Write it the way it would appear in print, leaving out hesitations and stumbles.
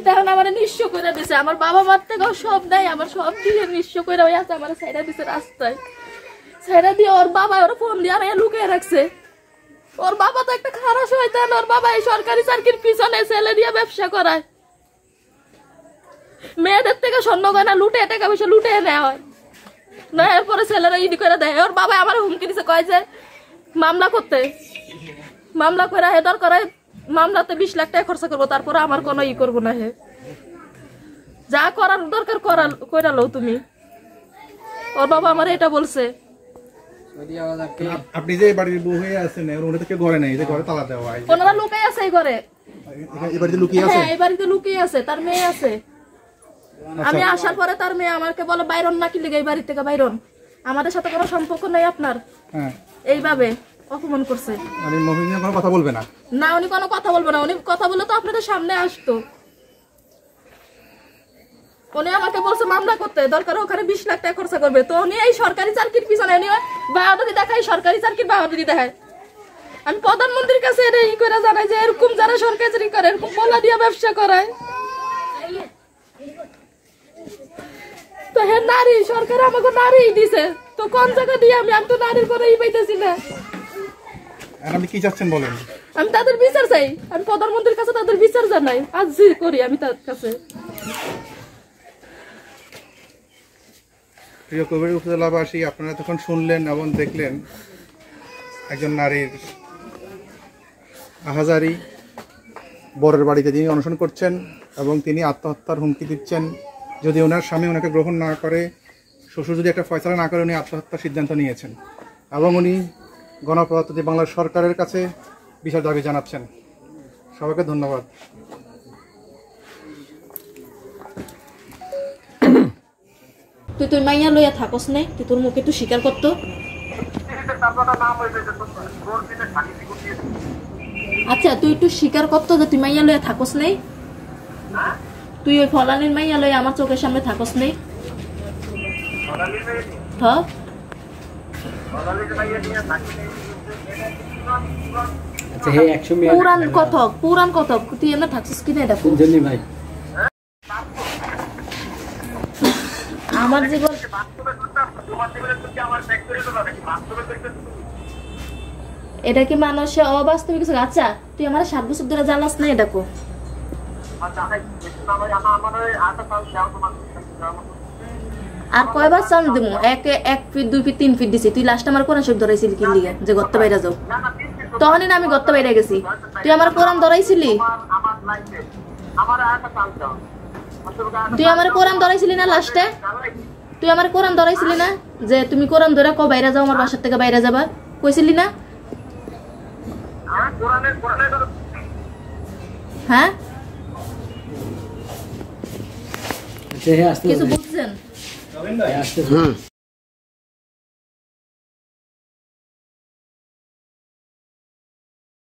তখন আমার নিঃস্ব করে দিছে, আমার বাবা মার থেকেও সব নাই, আমার সব দিয়ে নিঃস্ব করে ওই আছে আমার সাইডা দিছে রাস্তায়, সাইডা দিয়ে ওর বাবা ওর ফোন দিয়ে আর লুকিয়ে রাখছে। ওর বাবা তো একটা খারাপ শয়তান, ওর বাবা এই সরকারি চাকরির পিছনে ছেলে দিয়ে ব্যবসা করায়, মেয়েদের থেকে স্বর্ণ গয়না লুটে টাকা পয়সা লুটে নেওয়া হয় না, এরপরে ছেলেরা ইডি করে দেয়। ওর বাবা আমার হুমকি দিছে, কয় যে মামলা করতে, মামলা করে হে দরকার মামলাতে 20 লাখ টাকা খরচা করবো, তারপরে আমার কোনো ই করবো না, হে যা করার দরকার করালো তুমি। ওর বাবা আমার এটা বলছে। আপনি যে বাড়ির বউ হয়ে আছেন, ওরা থেকে ঘরে নাই, যে ঘরে তালা দেওয়া, ওনারা লুকিয়ে আছে এই ঘরে, এই বাড়িতে লুকিয়ে আছে, হ্যাঁ এই বাড়িতে লুকিয়ে আছে, তার মেয়ে আছে। আমি আসার পরে তার মেয়ে আমাকে বলে বাইরন নাকি লিগে এই বাড়ি থেকে বাইরন, আমাদের সাথে কোনো সম্পর্ক নাই আপনার, এইভাবে অপমান করছে। মানে মহিলা কোনো কথা বলবে না? না, উনি কোনো কথা বলবে না, উনি কথা বলে তো আপনাদের সামনে আসতো। উনি আমাকে বলছে মামলা করতে, দরকার ওখানে 20 লাখ টাকা খরচা করবে। তো উনি এই সরকারি চাকরির পিছনে উনি বাহাদুরি দেখায়, সরকারি চাকরির বাহাদুরি দেখায়। আমি প্রধানমন্ত্রীর কাছে এটা ই করে জানাই যে এরকম যারা সরকারি চাকরি করে এরকম বলা দিয়ে ব্যবসা করায়, তো হ্যাঁ নারী সরকার আমাকে নারী দিছে, তো কোন জায়গা দিয়ে আমি তো নারীর কোনো ই পাইতেছি না। আপনি কি চাচ্ছেন বলেন? আমি তাদের বিচার চাই, আমি প্রধানমন্ত্রীর কাছে তাদের বিচার জানাই, আজ করি আমি তার কাছে। প্রিয় কবির উপজেলাবাসী, আপনারা তখন শুনলেন এবং দেখলেন একজন নারীর আহাজারি, বরের বাড়িতে তিনি অনশন করছেন এবং তিনি আত্মহত্যার হুমকি দিচ্ছেন। যদি ওনার স্বামী ওনাকে গ্রহণ না করে, শ্বশুর যদি একটা ফয়সালা না করে, উনি আত্মহত্যার সিদ্ধান্ত নিয়েছেন এবং উনি গণপ্রজাতন্ত্রী বাংলার সরকারের কাছে বিচার দাবি জানাচ্ছেন। সবাইকে ধন্যবাদ। তুই মাইয়া লইয়া থাকস নাই, তুই তোর মুখে তুই স্বীকার করতো। আচ্ছা তুই একটু স্বীকার করতো যে তুই মাইয়া লইয়া থাকস নাই, তুই ওই ফলানির মাইয়া লইয়া আমার চোখের সামনে থাকস নাই। পুরান কথক তুই এমনি থাকছিস কিনা এটা ভাই। আমার জীবন এটা কি মানুষের অবাস্তবিক কিছু? আচ্ছা তুই আমার 7 বছর ধরে জ্বালাস না, এটা কো আর কয়বার চাল দিমু? 1 ফিট 2 ফিট 3 ফিট দিছি, তুই লাস্ট আমার কোরআন শরীফ ধরাইছিলি কি লিগে যে গর্ত বাইরে যাও? তখনই না আমি গর্ত বাইরে গেছি, তুই আমার কোরআন ধরাইছিলি, তুই আমার কোরআন ধরাইছিলি না লাস্টে? তুই আমার কোরআন ধরাইছিলি না যে তুমি কোরআন ধরে কো বাইরে যাও, আমার বাসার থেকে বাইরে যাবা কইছিলি না? হ্যাঁ কিছু বুঝছেন?